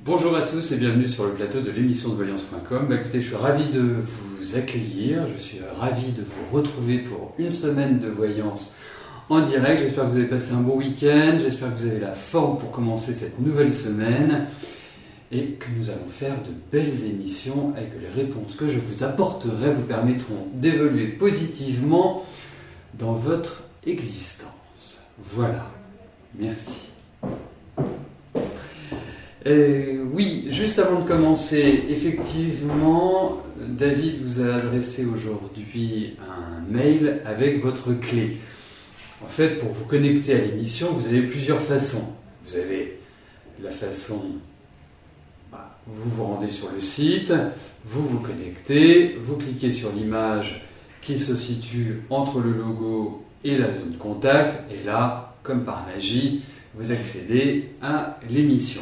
Bonjour à tous et bienvenue sur le plateau de l'émission de voyance.com. Écoutez, je suis ravi de vous accueillir, je suis ravi de vous retrouver pour une semaine de voyance en direct. J'espère que vous avez passé un bon week-end, j'espère que vous avez la forme pour commencer cette nouvelle semaine et que nous allons faire de belles émissions et que les réponses que je vous apporterai vous permettront d'évoluer positivement dans votre existence. Voilà, merci. Oui, juste avant de commencer, effectivement, David vous a adressé aujourd'hui un mail avec votre clé. En fait, pour vous connecter à l'émission, vous avez plusieurs façons. Vous avez la façon, vous vous rendez sur le site, vous vous connectez, vous cliquez sur l'image qui se situe entre le logo et la zone contact, et là, comme par magie, vous accédez à l'émission.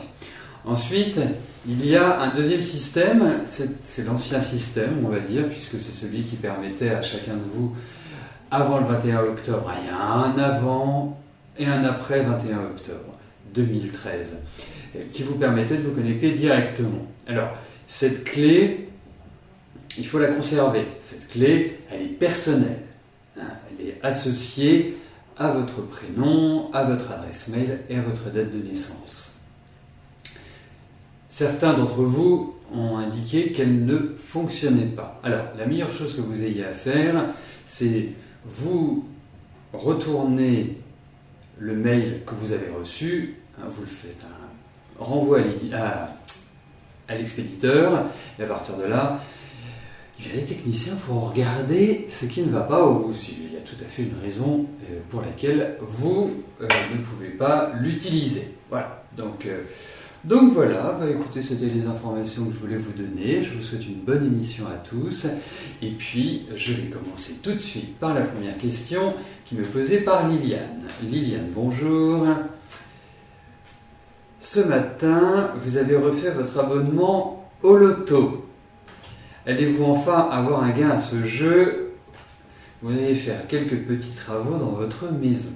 Ensuite, il y a un deuxième système, c'est l'ancien système, on va dire, puisque c'est celui qui permettait à chacun de vous, avant le 21 octobre, il y a un avant et un après 21 octobre 2013, qui vous permettait de vous connecter directement. Alors, cette clé, il faut la conserver. Cette clé, elle est personnelle. Elle est associée à votre prénom, à votre adresse mail et à votre date de naissance. Certains d'entre vous ont indiqué qu'elle ne fonctionnait pas. Alors, la meilleure chose que vous ayez à faire, c'est vous retourner le mail que vous avez reçu, vous le faites un renvoi à l'expéditeur, et à partir de là, il y a les techniciens pour regarder ce qui ne va pas ou s'il y a tout à fait une raison pour laquelle vous ne pouvez pas l'utiliser. Voilà, donc voilà, écoutez, c'était les informations que je voulais vous donner. Je vous souhaite une bonne émission à tous. Et puis, je vais commencer tout de suite par la première question qui m'est posée par Liliane. Liliane, bonjour. Ce matin, vous avez refait votre abonnement au loto. Allez-vous enfin avoir un gain à ce jeu? Vous allez faire quelques petits travaux dans votre maison.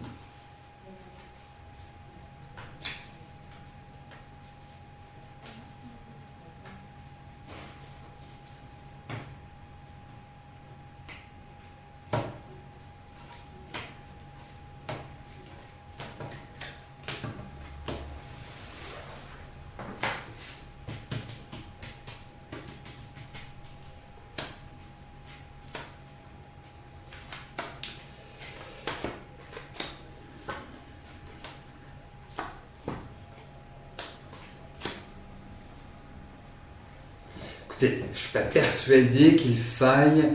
Je ne suis pas persuadé qu'il faille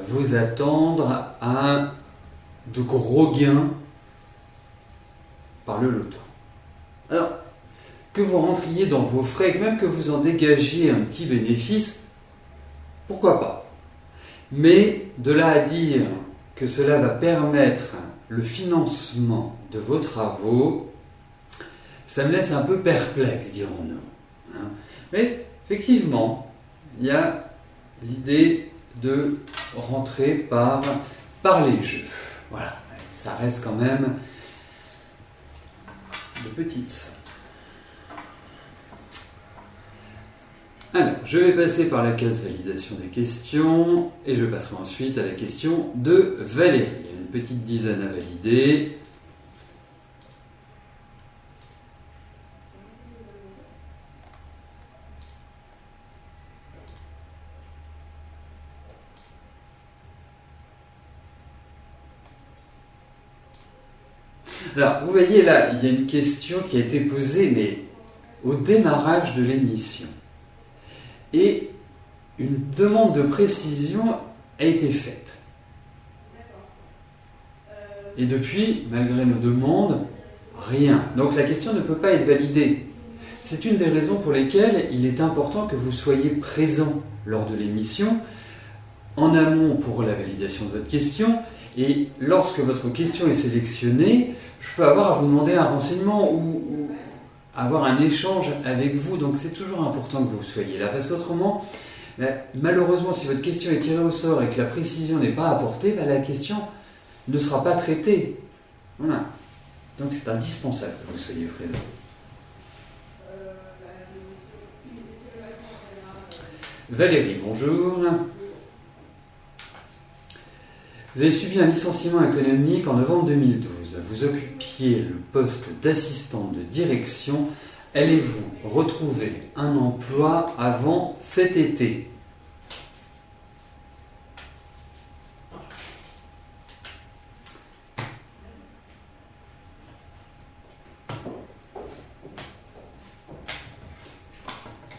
vous attendre à de gros gains par le loto. Alors, que vous rentriez dans vos frais, même que vous en dégagiez un petit bénéfice, pourquoi pas? Mais de là à dire que cela va permettre le financement de vos travaux, ça me laisse un peu perplexe, dirons-nous. Mais effectivement, il y a l'idée de rentrer par les jeux. Voilà, ça reste quand même de petites sommes. Alors, je vais passer par la case validation des questions et je passerai ensuite à la question de Valérie. Il y a une petite dizaine à valider. Alors, vous voyez là, il y a une question qui a été posée, mais au démarrage de l'émission. Et une demande de précision a été faite. Et depuis, malgré nos demandes, rien. Donc la question ne peut pas être validée. C'est une des raisons pour lesquelles il est important que vous soyez présent lors de l'émission, en amont pour la validation de votre question, et lorsque votre question est sélectionnée, je peux avoir à vous demander un renseignement ou avoir un échange avec vous. Donc c'est toujours important que vous soyez là, parce qu'autrement, malheureusement, si votre question est tirée au sort et que la précision n'est pas apportée, la question ne sera pas traitée. Voilà. Donc c'est indispensable que vous soyez présent. Valérie, bonjour. Vous avez subi un licenciement économique en novembre 2012. Vous occupiez le poste d'assistante de direction. Allez-vous retrouver un emploi avant cet été ?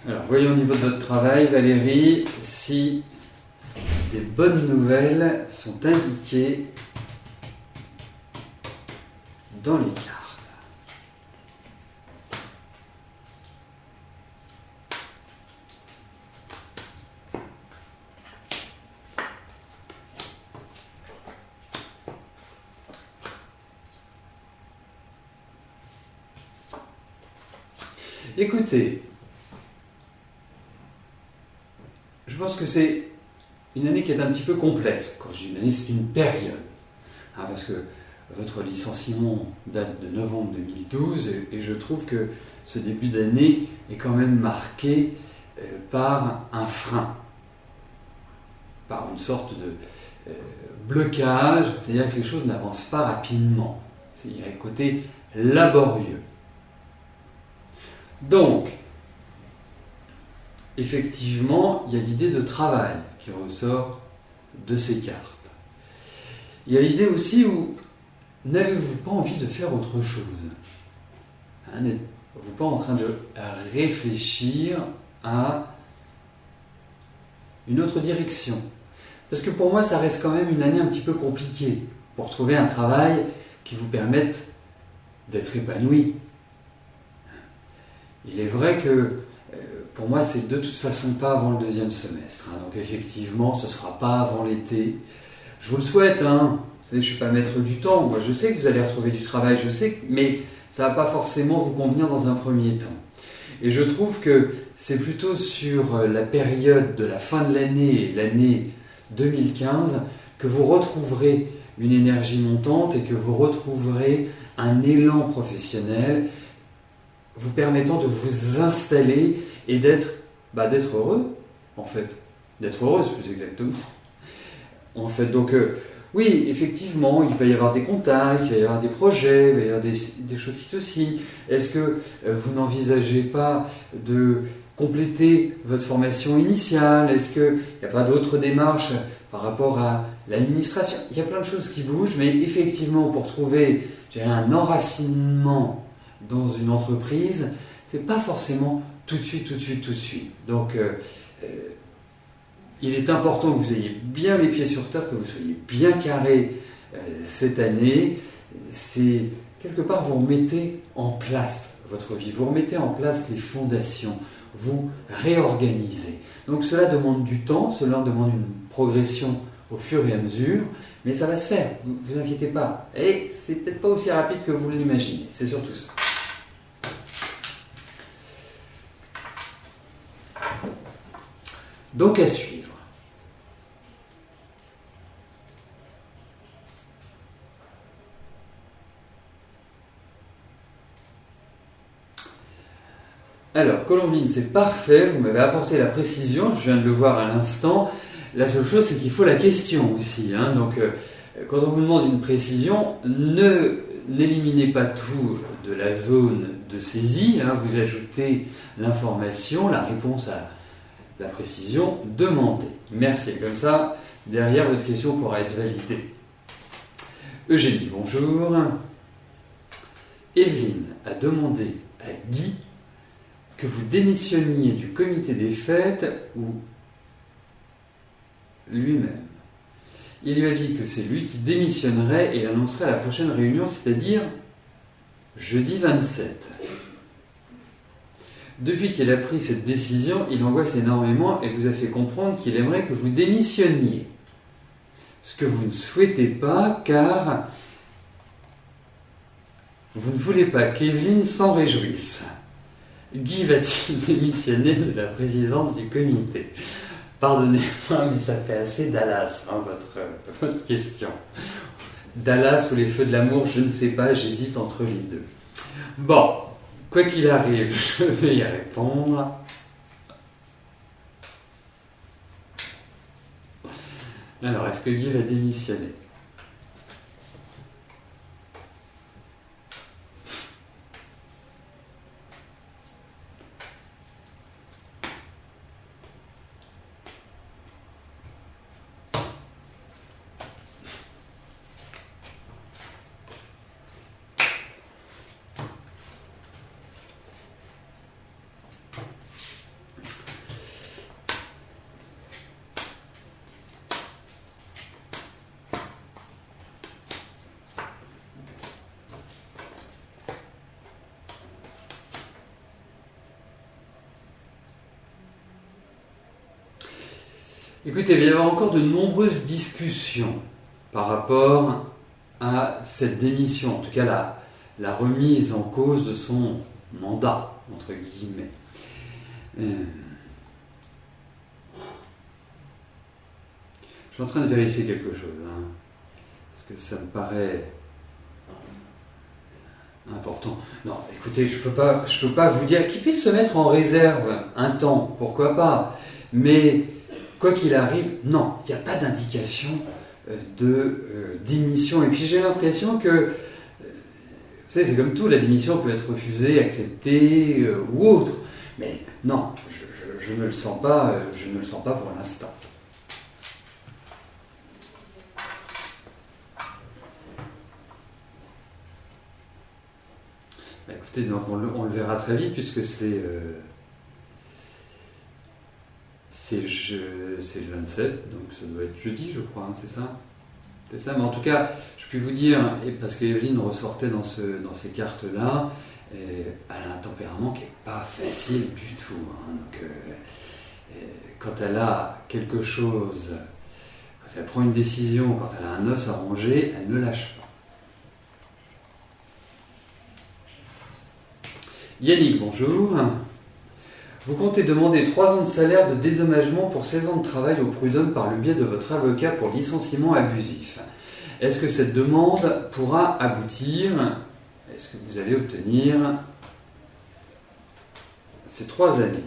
Alors, voyons au niveau de votre travail, Valérie, si des bonnes nouvelles sont indiquées dans les cartes. Écoutez, je pense que c'est une année qui est un petit peu complexe. Quand je dis une année, c'est une période. Parce que votre licenciement date de novembre 2012 et je trouve que ce début d'année est quand même marqué par un frein, par une sorte de blocage, c'est-à-dire que les choses n'avancent pas rapidement. Il y a un côté laborieux. Donc, effectivement, il y a l'idée de travail qui ressort de ces cartes. Il y a l'idée aussi où n'avez-vous pas envie de faire autre chose ? N'êtes-vous pas en train de réfléchir à une autre direction ? Parce que pour moi, ça reste quand même une année un petit peu compliquée pour trouver un travail qui vous permette d'être épanoui. Il est vrai que pour moi, c'est de toute façon pas avant le deuxième semestre. Donc effectivement, ce ne sera pas avant l'été. Je vous le souhaite. Vous savez, je ne suis pas maître du temps. Moi, je sais que vous allez retrouver du travail, je sais, mais ça ne va pas forcément vous convenir dans un premier temps. Et je trouve que c'est plutôt sur la période de la fin de l'année, l'année 2015, que vous retrouverez une énergie montante et que vous retrouverez un élan professionnel vous permettant de vous installer et d'être heureux, en fait. D'être heureuse, plus exactement. En fait, donc, oui, effectivement, il va y avoir des contacts, il va y avoir des projets, il va y avoir des choses qui se signent. Est-ce que vous n'envisagez pas de compléter votre formation initiale ? Est-ce qu'il n'y a pas d'autres démarches par rapport à l'administration ? Il y a plein de choses qui bougent, mais effectivement, pour trouver un enracinement dans une entreprise, c'est pas forcément tout de suite. Donc, il est important que vous ayez bien les pieds sur terre, que vous soyez bien carré cette année. C'est quelque part, vous remettez en place votre vie, vous remettez en place les fondations, vous réorganisez. Donc cela demande du temps, cela demande une progression au fur et à mesure, mais ça va se faire, vous inquiétez pas. Et c'est peut-être pas aussi rapide que vous l'imaginez, c'est surtout ça. Donc à suivre. Alors, Colombine, c'est parfait, vous m'avez apporté la précision, je viens de le voir à l'instant. La seule chose, c'est qu'il faut la question aussi. Donc, quand on vous demande une précision, n'éliminez pas tout de la zone de saisie. Vous ajoutez l'information, la réponse à la précision demandée. Merci. Comme ça, derrière, votre question pourra être validée. Eugénie, bonjour. Evelyne a demandé à Guy que vous démissionniez du comité des fêtes ou lui-même. Il lui a dit que c'est lui qui démissionnerait et annoncerait à la prochaine réunion, c'est-à-dire jeudi 27. Depuis qu'il a pris cette décision, il angoisse énormément et vous a fait comprendre qu'il aimerait que vous démissionniez. Ce que vous ne souhaitez pas, car vous ne voulez pas qu'Evelyne s'en réjouisse. Guy va-t-il démissionner de la présidence du comité ? Pardonnez-moi, mais ça fait assez Dallas, votre question. Dallas ou les feux de l'amour, je ne sais pas, j'hésite entre les deux. Bon, quoi qu'il arrive, je vais y répondre. Alors, est-ce que Guy va démissionner? Écoutez, il va y avoir encore de nombreuses discussions par rapport à cette démission, en tout cas la remise en cause de son mandat, entre guillemets. Je suis en train de vérifier quelque chose, hein, parce que ça me paraît important. Non, écoutez, je peux pas vous dire qu'il puisse se mettre en réserve un temps, pourquoi pas, mais quoi qu'il arrive, non, il n'y a pas d'indication de démission. Et puis j'ai l'impression que, vous savez, c'est comme tout, la démission peut être refusée, acceptée ou autre. Mais non, je ne le sens pas, je ne le sens pas pour l'instant. Bah, écoutez, donc on le verra très vite puisque c'est le 27, donc ça doit être jeudi, je crois, hein, c'est ça? C'est ça, mais en tout cas, je puis vous dire, et parce qu'Evelyne ressortait dans ces cartes-là, elle a un tempérament qui n'est pas facile du tout. Hein, donc, quand elle a quelque chose, quand elle prend une décision, quand elle a un os à ronger, elle ne lâche pas. Yannick, bonjour. Vous comptez demander 3 ans de salaire de dédommagement pour 16 ans de travail au prud'homme par le biais de votre avocat pour licenciement abusif. Est-ce que cette demande pourra aboutir? Est-ce que vous allez obtenir ces 3 années?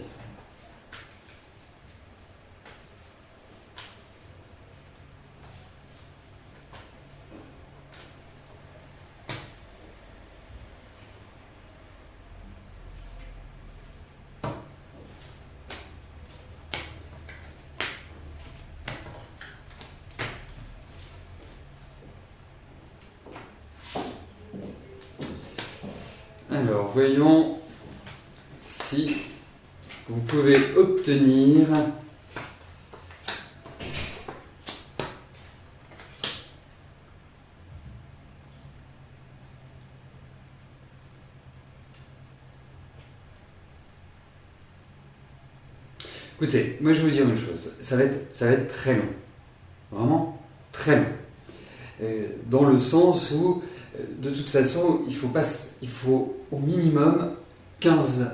Alors, voyons si vous pouvez obtenir Écoutez, moi je vais vous dire une chose, ça va être très long, vraiment très long, dans le sens où de toute façon il faut au minimum 15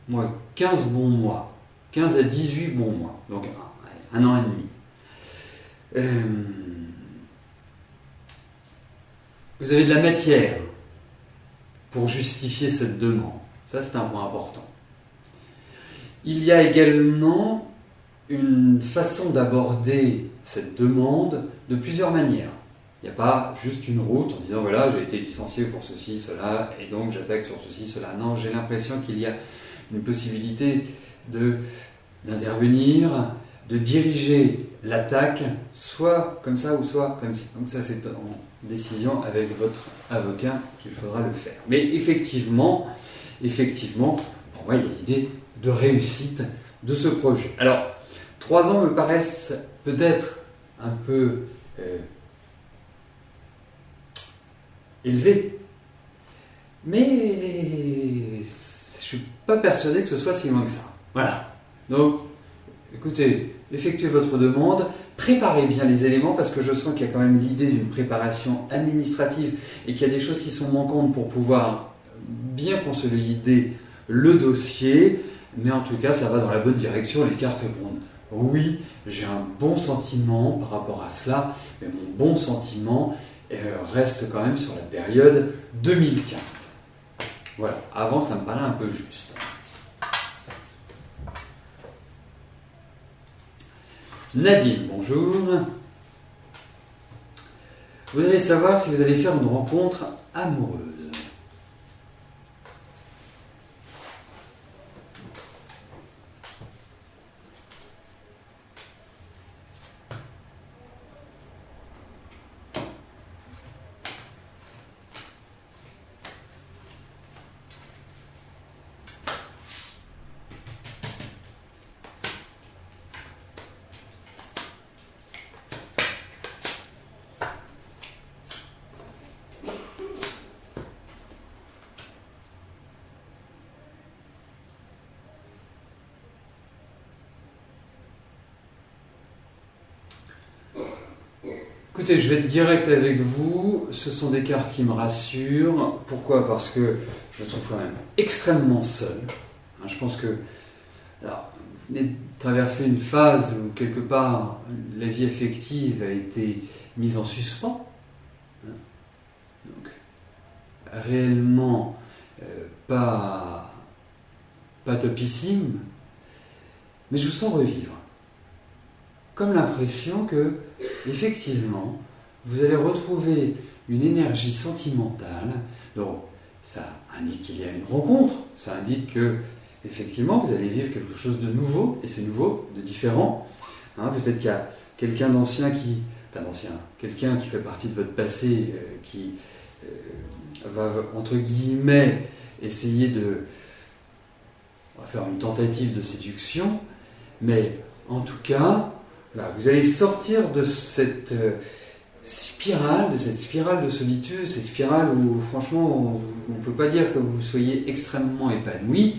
bons mois, 15 à 18 bons mois, donc un an et demi. Vous avez de la matière pour justifier cette demande, ça c'est un point important. Il y a également une façon d'aborder cette demande de plusieurs manières. Il n'y a pas juste une route en disant voilà, j'ai été licencié pour ceci, cela, et donc j'attaque sur ceci, cela. Non, j'ai l'impression qu'il y a une possibilité d'intervenir, de diriger l'attaque, soit comme ça ou soit comme ci. Donc ça, c'est en décision avec votre avocat qu'il faudra le faire. Mais effectivement, pour moi, il y a l'idée de réussite de ce projet. Alors, 3 ans me paraissent peut-être un peu élevés, mais je ne suis pas persuadé que ce soit si loin que ça. Voilà. Donc, écoutez, effectuez votre demande, préparez bien les éléments, parce que je sens qu'il y a quand même l'idée d'une préparation administrative et qu'il y a des choses qui sont manquantes pour pouvoir bien consolider le dossier. Mais en tout cas, ça va dans la bonne direction, les cartes répondent. Oui, j'ai un bon sentiment par rapport à cela, mais mon bon sentiment reste quand même sur la période 2015. Voilà, avant ça me paraît un peu juste. Nadine, bonjour. Vous allez savoir si vous allez faire une rencontre amoureuse. Écoutez, je vais être direct avec vous, ce sont des cartes qui me rassurent. Pourquoi? Parce que je me trouve quand même extrêmement seul. Je pense que alors, vous venez de traverser une phase où quelque part la vie affective a été mise en suspens. Donc, réellement pas topissime, mais je vous sens revivre. Comme l'impression que, effectivement, vous allez retrouver une énergie sentimentale. Donc, ça indique qu'il y a une rencontre, ça indique que, effectivement, vous allez vivre quelque chose de nouveau, et c'est nouveau, de différent. Peut-être qu'il y a quelqu'un d'ancien quelqu'un qui fait partie de votre passé, qui va, entre guillemets, essayer on va faire une tentative de séduction, mais en tout cas, là, vous allez sortir de cette spirale de solitude, cette spirale où franchement on ne peut pas dire que vous soyez extrêmement épanoui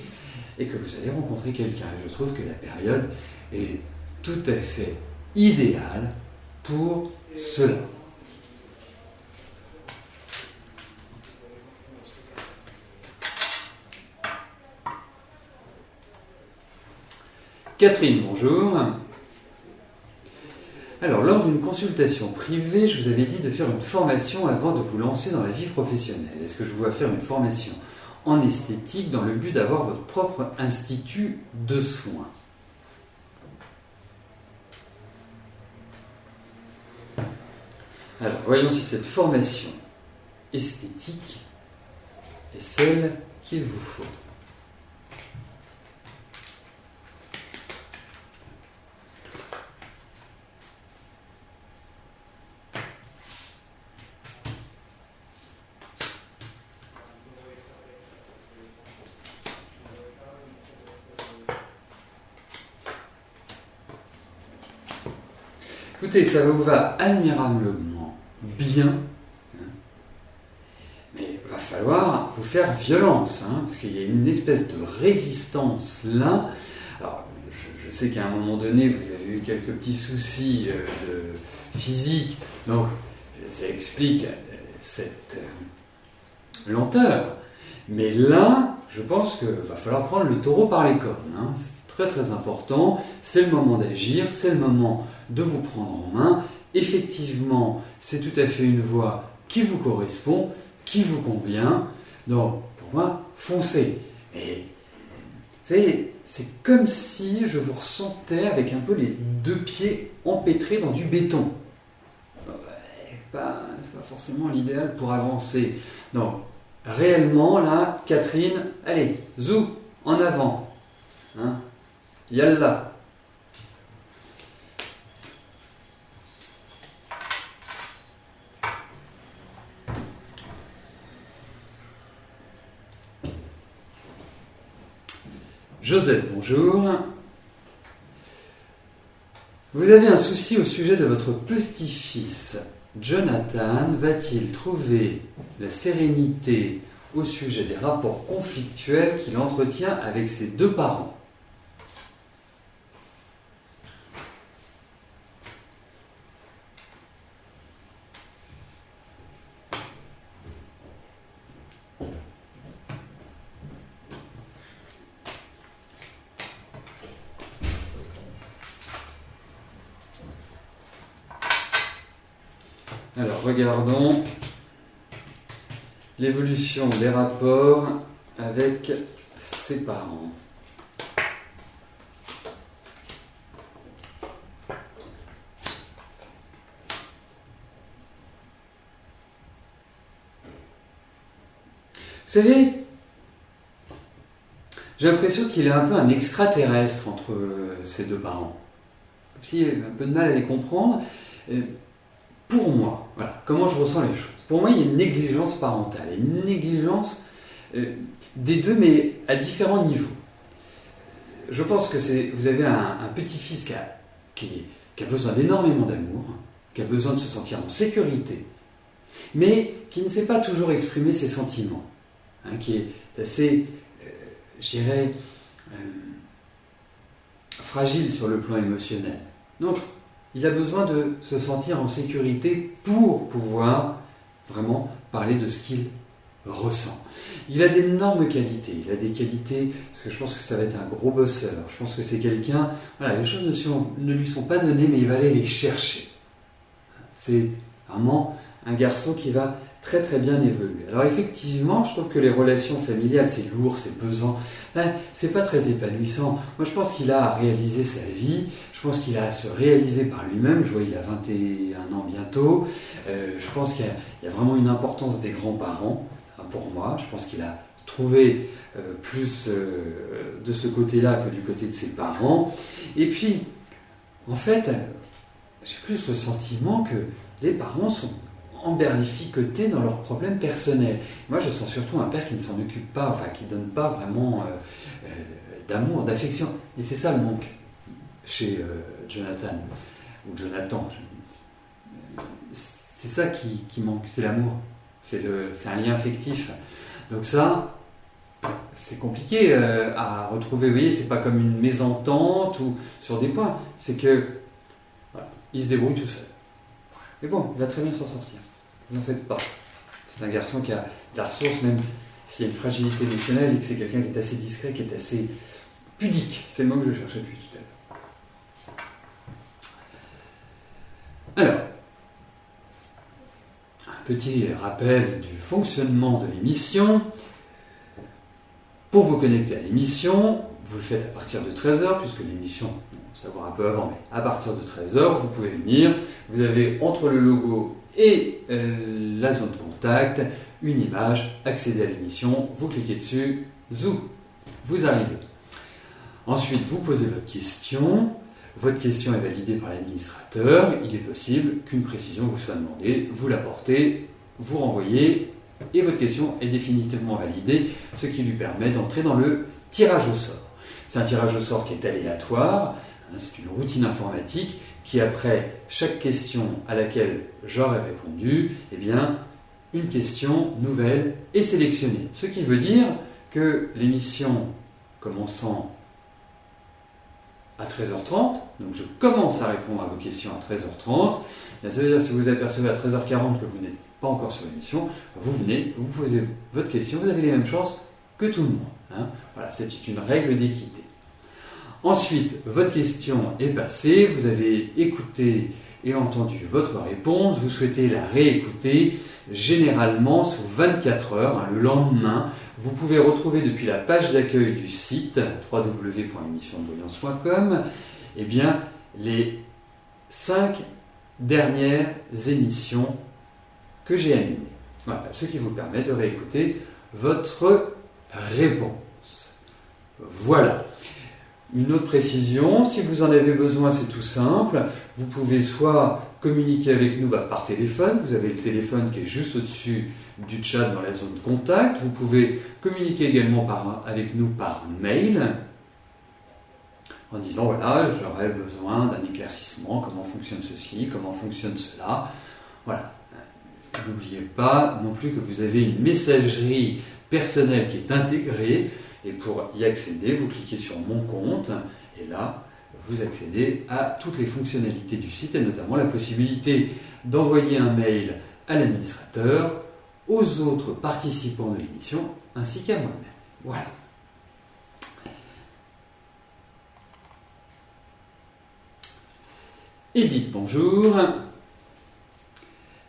et que vous allez rencontrer quelqu'un. Et je trouve que la période est tout à fait idéale pour cela. Catherine, bonjour. Alors, lors d'une consultation privée, je vous avais dit de faire une formation avant de vous lancer dans la vie professionnelle. Est-ce que je vous dois faire une formation en esthétique dans le but d'avoir votre propre institut de soins? Alors, voyons si cette formation esthétique est celle qu'il vous faut. Écoutez, ça vous va admirablement bien, mais il va falloir vous faire violence, parce qu'il y a une espèce de résistance là. Alors, je sais qu'à un moment donné, vous avez eu quelques petits soucis de physique, donc ça explique cette lenteur. Mais là, je pense qu'il va falloir prendre le taureau par les cornes. C'est très très important, c'est le moment d'agir, c'est le moment de vous prendre en main. Effectivement, c'est tout à fait une voie qui vous correspond, qui vous convient. Donc, pour moi, foncez. Et vous savez, c'est comme si je vous ressentais avec un peu les deux pieds empêtrés dans du béton. C'est pas forcément l'idéal pour avancer. Donc, réellement, là, Catherine, allez, zou, en avant. Yallah. Joseph, bonjour. Vous avez un souci au sujet de votre petit-fils. Jonathan va-t-il trouver la sérénité au sujet des rapports conflictuels qu'il entretient avec ses deux parents? Alors, regardons l'évolution des rapports avec ses parents. savez, j'ai l'impression qu'il est un peu un extraterrestre entre ces deux parents. Il a un peu de mal à les comprendre. Pour moi, voilà, comment je ressens les choses. Pour moi, il y a une négligence parentale, une négligence des deux, mais à différents niveaux. Je pense que vous avez un petit-fils qui a besoin d'énormément d'amour, qui a besoin de se sentir en sécurité, mais qui ne sait pas toujours exprimer ses sentiments, qui est assez, je dirais, fragile sur le plan émotionnel. Donc, il a besoin de se sentir en sécurité pour pouvoir vraiment parler de ce qu'il ressent. Il a d'énormes qualités. Il a des qualités, parce que je pense que ça va être un gros bosseur. Je pense que c'est quelqu'un, voilà, les choses ne lui sont pas données, mais il va aller les chercher. C'est vraiment un garçon qui va très très bien évoluer. Alors effectivement, je trouve que les relations familiales, c'est lourd, c'est pesant, c'est pas très épanouissant. Moi je pense qu'il a réalisé sa vie, je pense qu'il a à se réaliser par lui-même. Je vois, il a 21 ans bientôt. Je pense qu'il y a vraiment une importance des grands-parents, pour moi. Je pense qu'il a trouvé plus de ce côté-là que du côté de ses parents. Et puis, en fait, j'ai plus le sentiment que les parents sont emberlificotés dans leurs problèmes personnels. Moi, je sens surtout un père qui ne s'en occupe pas, enfin, qui ne donne pas vraiment d'amour, d'affection. Et c'est ça le manque chez Jonathan, ou Jonathan. C'est ça qui manque, c'est l'amour. C'est un lien affectif. Donc ça, c'est compliqué à retrouver. Vous voyez, c'est pas comme une mésentente ou sur des points. C'est que voilà, il se débrouille tout seul. Mais bon, il va très bien s'en sortir. N'en faites pas. C'est un garçon qui a de la ressource, même s'il y a une fragilité émotionnelle et que c'est quelqu'un qui est assez discret, qui est assez pudique. C'est le mot que je cherchais depuis tout à l'heure. Alors, un petit rappel du fonctionnement de l'émission. Pour vous connecter à l'émission, vous le faites à partir de 13h, puisque l'émission, ça va un peu avant, mais à partir de 13h, vous pouvez venir. Vous avez entre le logo et la zone de contact une image, accédez à l'émission, vous cliquez dessus, zou, vous arrivez. Ensuite, vous posez votre question. Votre question est validée par l'administrateur. Il est possible qu'une précision vous soit demandée. Vous l'apportez, vous renvoyez, et votre question est définitivement validée, ce qui lui permet d'entrer dans le tirage au sort. C'est un tirage au sort qui est aléatoire. C'est une routine informatique qui, après chaque question à laquelle j'aurai répondu, eh bien, une question nouvelle est sélectionnée. Ce qui veut dire que l'émission commençant à 13h30, donc je commence à répondre à vos questions à 13h30, ça veut dire que si vous apercevez à 13h40 que vous n'êtes pas encore sur l'émission, vous venez, vous posez votre question, vous avez les mêmes chances que tout le monde. Voilà, c'est une règle d'équité. Ensuite, votre question est passée, vous avez écouté et entendu votre réponse, vous souhaitez la réécouter, généralement sous 24 heures, le lendemain. Vous pouvez retrouver depuis la page d'accueil du site www.émissiondevoyance.com eh bien, les 5 dernières émissions que j'ai animées. Voilà, ce qui vous permet de réécouter votre réponse. Voilà. Une autre précision, si vous en avez besoin, c'est tout simple. Vous pouvez soit communiquer avec nous par téléphone, vous avez le téléphone qui est juste au-dessus du chat dans la zone de contact. Vous pouvez communiquer également avec nous par mail en disant voilà, j'aurais besoin d'un éclaircissement, comment fonctionne ceci, comment fonctionne cela. Voilà. N'oubliez pas non plus que vous avez une messagerie personnelle qui est intégrée. Et pour y accéder, vous cliquez sur Mon compte, et là, vous accédez à toutes les fonctionnalités du site, et notamment la possibilité d'envoyer un mail à l'administrateur, aux autres participants de l'émission, ainsi qu'à moi-même. Voilà. Edith, bonjour.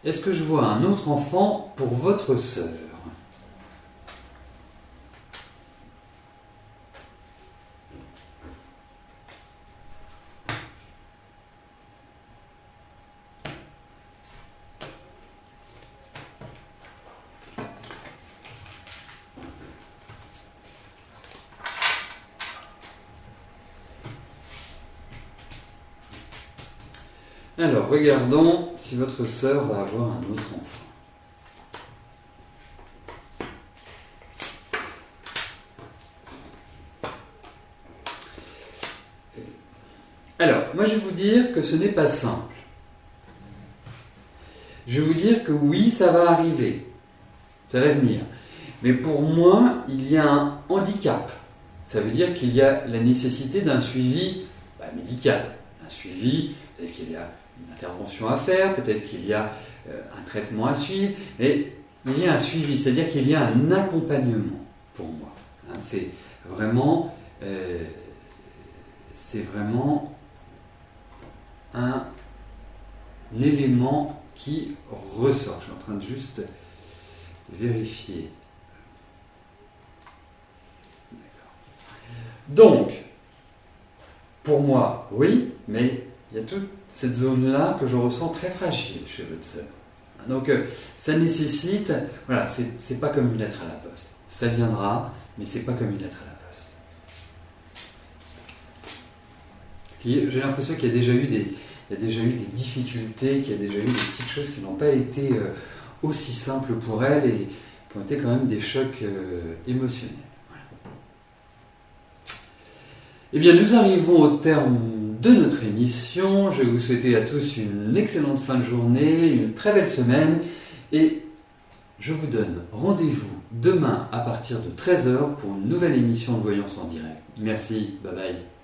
Est-ce que je vois un autre enfant pour votre sœur ? Alors, regardons si votre sœur va avoir un autre enfant. Alors, moi je vais vous dire que ce n'est pas simple. Je vais vous dire que oui, ça va arriver. Ça va venir. Mais pour moi, il y a un handicap. Ça veut dire qu'il y a la nécessité d'un suivi médical. Un suivi, peut-être qu'il y a une intervention à faire, peut-être qu'il y a un traitement à suivre, mais il y a un suivi, c'est-à-dire qu'il y a un accompagnement pour moi. Hein, c'est vraiment un élément qui ressort. Je suis en train de juste vérifier. Donc, pour moi, oui, mais il y a toute cette zone-là que je ressens très fragile chez votre sœur. Donc, ça nécessite, voilà, c'est pas comme une lettre à la poste. Ça viendra, mais c'est pas comme une lettre à la poste. J'ai l'impression qu'il y a déjà eu des difficultés, qu'il y a déjà eu des petites choses qui n'ont pas été aussi simples pour elle et qui ont été quand même des chocs émotionnels. Eh bien, nous arrivons au terme de notre émission. Je vais vous souhaiter à tous une excellente fin de journée, une très belle semaine et je vous donne rendez-vous demain à partir de 13h pour une nouvelle émission de Voyance en direct. Merci, bye bye.